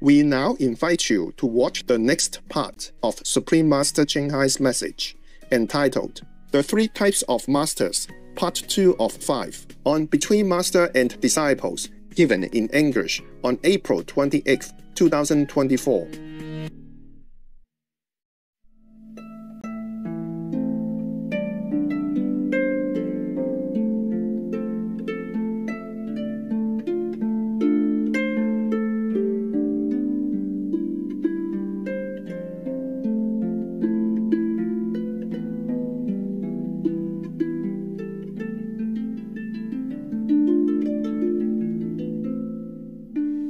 We now invite you to watch the next part of Supreme Master Ching Hai's message, entitled The Three Types of Masters, Part 2 of 5, on Between Master and Disciples, given in English on April 28, 2024.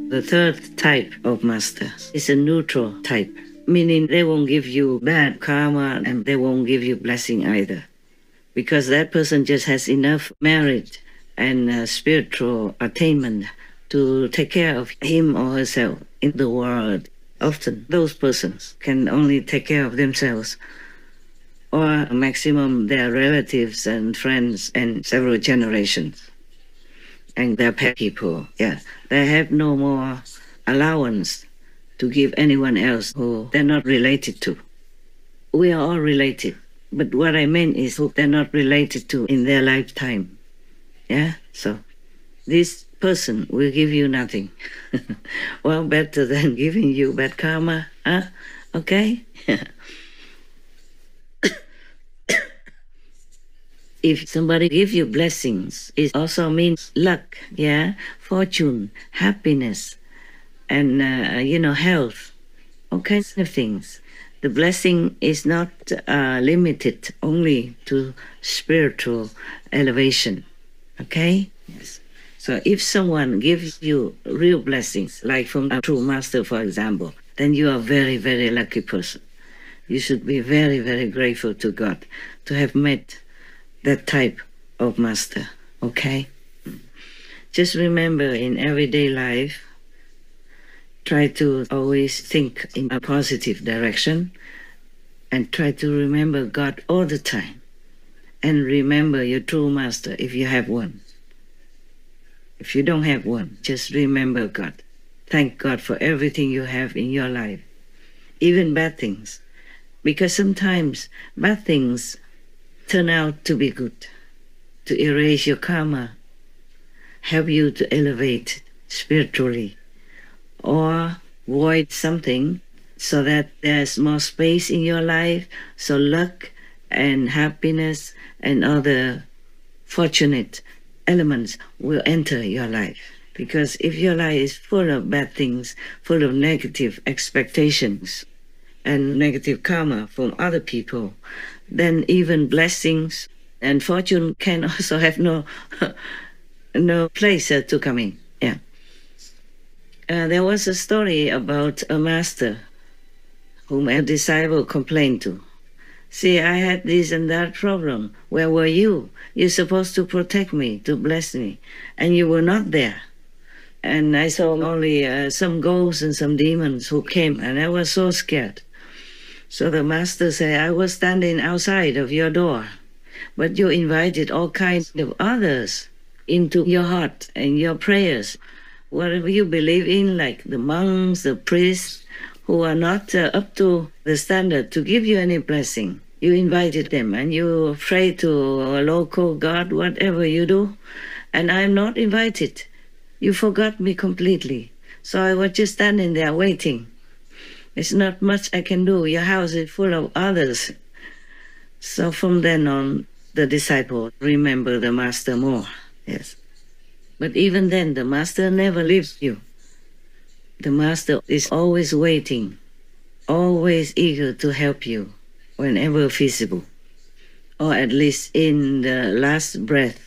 The third type of master is a neutral type, meaning they won't give you bad karma and they won't give you blessing either. Because that person just has enough merit and spiritual attainment to take care of him or herself in the world. Often those persons can only take care of themselves or maximum their relatives and friends and several generations. And their pet people, they have no more allowance to give anyone else who they're not related to. We are all related, but what I meant is who they're not related to in their lifetime. So this person will give you nothing. Well, better than giving you bad karma, okay? If somebody gives you blessings, it also means luck, fortune, happiness, and, health, all kinds of things. The blessing is not limited only to spiritual elevation, okay? Yes. So if someone gives you real blessings, like from a true master, for example, then you are a very, very lucky person. You should be very, very grateful to God to have met that type of master, okay? Just remember, in everyday life, try to always think in a positive direction and try to remember God all the time. And remember your true master if you have one. If you don't have one, just remember God. Thank God for everything you have in your life, even bad things. Because sometimes bad things turn out to be good, to erase your karma, help you to elevate spiritually, or void something so that there's more space in your life, so luck and happiness and other fortunate elements will enter your life. Because if your life is full of bad things, full of negative expectations and negative karma from other people, then even blessings and fortune can also have no place to come in. There was a story about a master whom a disciple complained to. See, I had this and that problem. Where were you? You're supposed to protect me, to bless me, and you were not there. And I saw only some ghosts and some demons who came, and I was so scared. So the master said, I was standing outside of your door, but you invited all kinds of others into your heart and your prayers. Whatever you believe in, like the monks, the priests, who are not up to the standard to give you any blessing. You invited them and you pray to a local god, whatever you do, and I'm not invited. You forgot me completely. So I was just standing there waiting. It's not much I can do. Your house is full of others. So from then on, the disciple remember the master more. Yes. But even then, the master never leaves you. The master is always waiting, always eager to help you whenever feasible, or at least in the last breath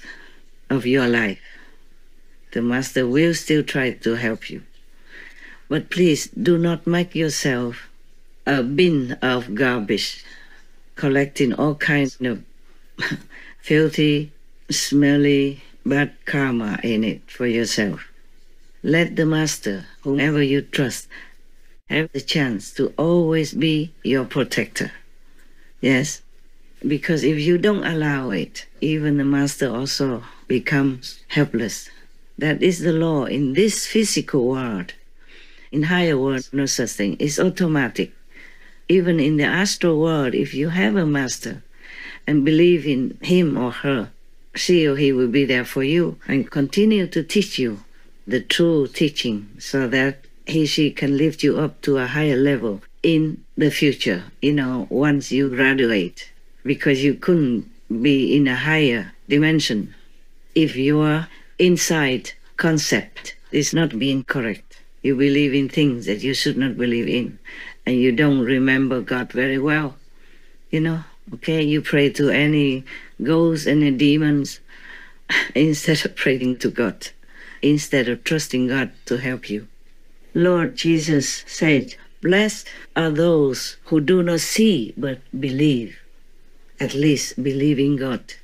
of your life. The master will still try to help you. But please do not make yourself a bin of garbage, collecting all kinds of filthy, smelly, bad karma in it for yourself. Let the master, whomever you trust, have the chance to always be your protector. Yes? Because if you don't allow it, even the master also becomes helpless. That is the law in this physical world. In higher world, no such thing. It's automatic. Even in the astral world, if you have a master and believe in him or her, she or he will be there for you and continue to teach you the true teaching so that she can lift you up to a higher level in the future, once you graduate, because you couldn't be in a higher dimension if your inside concept is not being correct. You believe in things that you should not believe in, and you don't remember God very well, okay? You pray to any ghosts, any demons, instead of praying to God, instead of trusting God to help you. Lord Jesus said, "Blessed are those who do not see but believe." At least believe in God.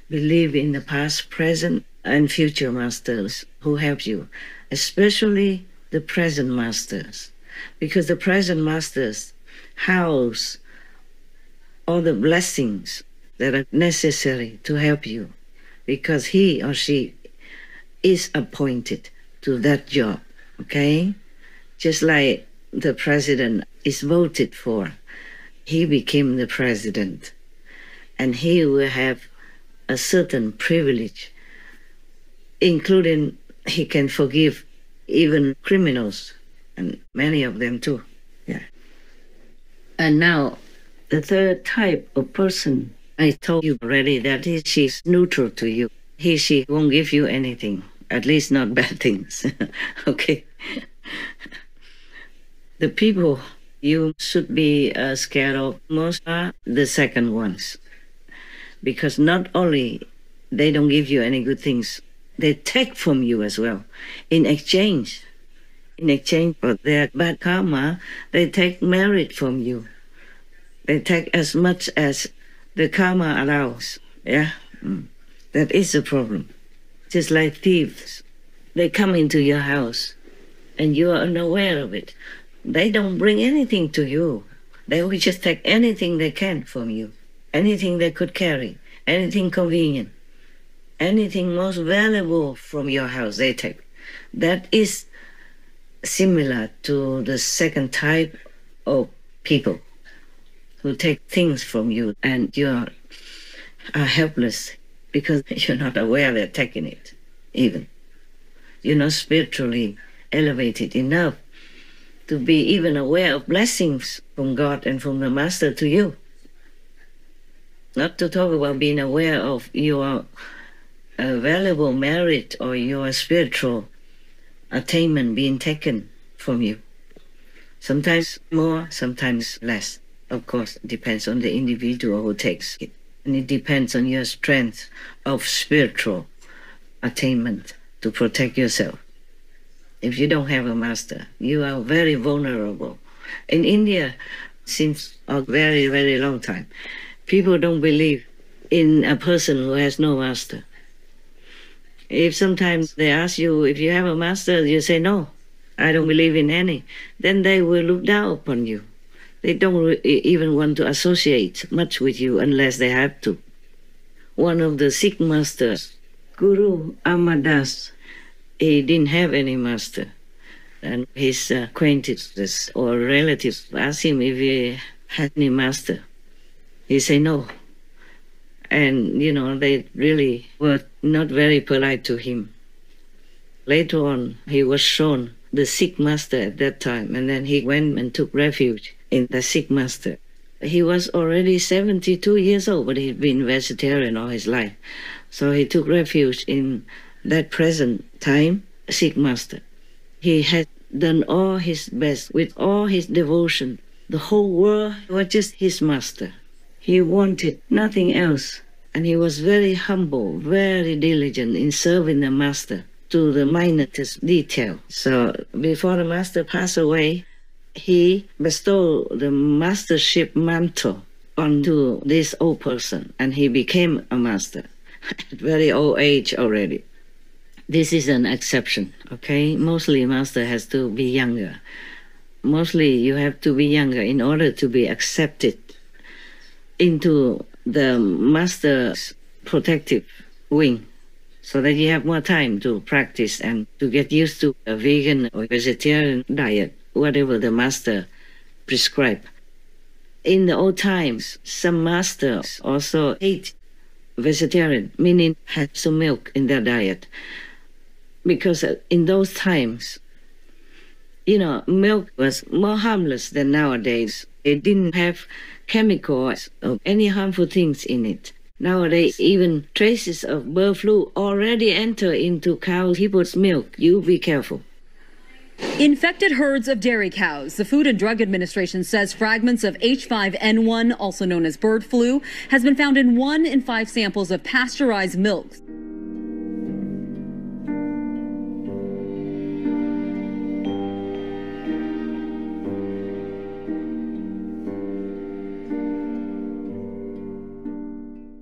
Believe in the past, present, and future masters who help you, especially the present masters. Because the present masters house all the blessings that are necessary to help you, because he or she is appointed to that job, okay? Just like the president is voted for, he became the president, and he will have a certain privilege, including he can forgive even criminals, and many of them too. Yeah. And now, the third type of person, I told you already that she's neutral to you. She won't give you anything, at least not bad things. Okay? The people you should be scared of most are the second ones. Because not only they don't give you any good things, they take from you as well. In exchange for their bad karma, they take merit from you. They take as much as the karma allows. Yeah? That is the problem. Just like thieves. They come into your house and you are unaware of it. They don't bring anything to you. They will just take anything they can from you. Anything they could carry. Anything convenient. Anything most valuable from your house, they take. That is similar to the second type of people who take things from you and you are helpless because you're not aware they're taking it, even. You're not spiritually elevated enough to be even aware of blessings from God and from the Master to you. Not to talk about being aware of your valuable merit or your spiritual attainment being taken from you. Sometimes more, sometimes less. Of course, it depends on the individual who takes it. And it depends on your strength of spiritual attainment to protect yourself. If you don't have a master, you are very vulnerable. In India, since a very, very long time, people don't believe in a person who has no master. If sometimes they ask you if you have a master, you say, no, I don't believe in any. Then they will look down upon you. They don't even want to associate much with you unless they have to. One of the Sikh masters, Guru Amadas, he didn't have any master. And his acquaintances or relatives asked him if he had any master. He said no. And, they really were not very polite to him. Later on, he was shown the Sikh master at that time, and then he went and took refuge in the Sikh master. He was already 72 years old, but he'd been vegetarian all his life. So he took refuge in that present time Sikh master. He had done all his best with all his devotion. The whole world was just his master. He wanted nothing else. And he was very humble, very diligent in serving the master to the minutest detail. So before the master passed away, he bestowed the mastership mantle onto this old person, and he became a master at very old age already. This is an exception, okay? Mostly master has to be younger. Mostly you have to be younger in order to be accepted into the master's protective wing, so that you have more time to practice and to get used to a vegan or vegetarian diet. whatever the master prescribed. In the old times, some masters also ate vegetarian, meaning had some milk in their diet. Because in those times, milk was more harmless than nowadays. It didn't have chemicals or any harmful things in it. Nowadays, even traces of bird flu already enter into cow people's milk. You be careful. Infected herds of dairy cows. The Food and Drug Administration says fragments of H5N1, also known as bird flu, has been found in 1 in 5 samples of pasteurized milk.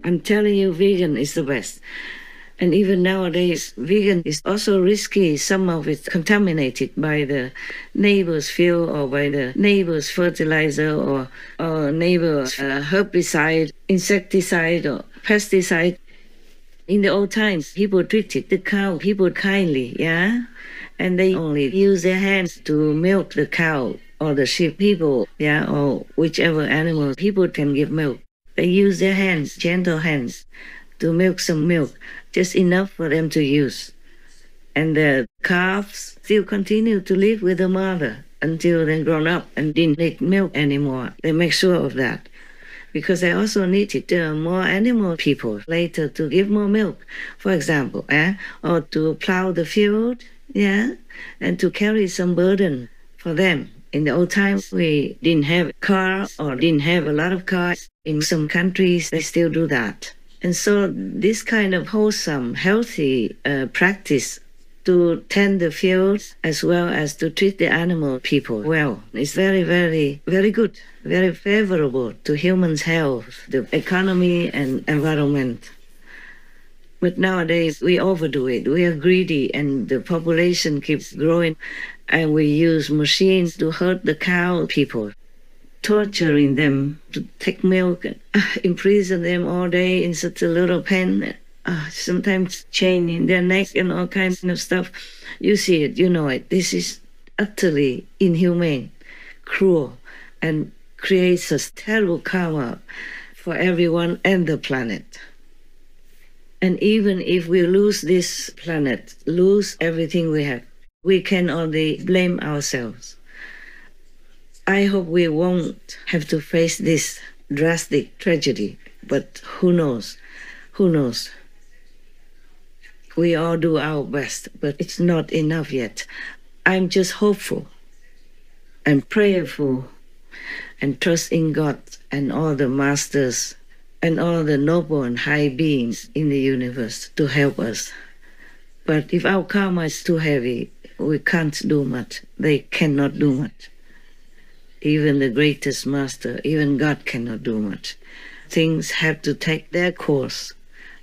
I'm telling you, vegan is the best. And even nowadays, vegan is also risky. Some of it contaminated by the neighbor's field or by the neighbor's fertilizer or neighbor's herbicide, insecticide or pesticide. In the old times, people treated the cow people kindly, yeah? And they only use their hands to milk the cow or the sheep people, yeah, or whichever animal people can give milk. They use their hands, gentle hands, to milk some milk, just enough for them to use. And the calves still continue to live with the mother until they're grown up and didn't need milk anymore. They make sure of that. Because they also needed more animal people later to give more milk, for example, or to plow the field, yeah, and to carry some burden for them. In the old times, we didn't have cars or didn't have a lot of cars. In some countries, they still do that. And so this kind of wholesome, healthy practice to tend the fields as well as to treat the animal people well is very, very, very good, very favorable to humans' health, the economy and environment. But nowadays, we overdo it. We are greedy and the population keeps growing and we use machines to hurt the cow people, torturing them to take milk and imprison them all day in such a little pen, sometimes chaining their neck and all kinds of stuff. You see it, you know it. This is utterly inhumane, cruel, and creates a terrible karma for everyone and the planet. And even if we lose this planet, lose everything we have, we can only blame ourselves. I hope we won't have to face this drastic tragedy, but who knows? Who knows? We all do our best, but it's not enough yet. I'm just hopeful and prayerful and trust in God and all the masters and all the noble and high beings in the universe to help us. But if our karma is too heavy, we can't do much. They cannot do much. Even the greatest master, even God cannot do much. Things have to take their course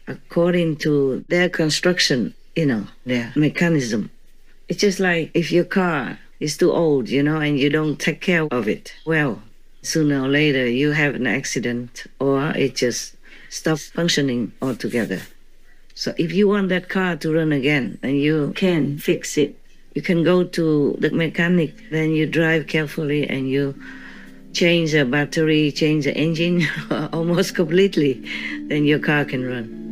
according to their construction, their mechanism. It's just like if your car is too old, and you don't take care of it well, sooner or later you have an accident or it just stops functioning altogether. So if you want that car to run again and you can fix it, you can go to the mechanic, then you drive carefully and you change the battery, change the engine almost completely, then your car can run.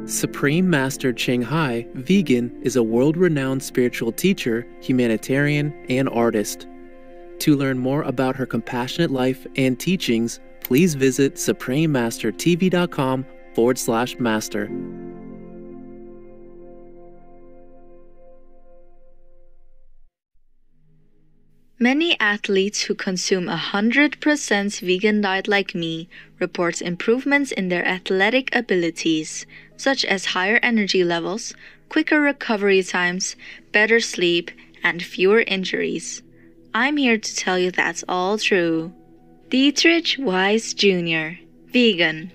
Supreme Master Ching Hai, vegan, is a world-renowned spiritual teacher, humanitarian, and artist. To learn more about her compassionate life and teachings, please visit suprememastertv.com/master. Many athletes who consume 100% vegan diet like me report improvements in their athletic abilities, such as higher energy levels, quicker recovery times, better sleep, and fewer injuries. I'm here to tell you that's all true. Dietrich Weiss Jr., vegan.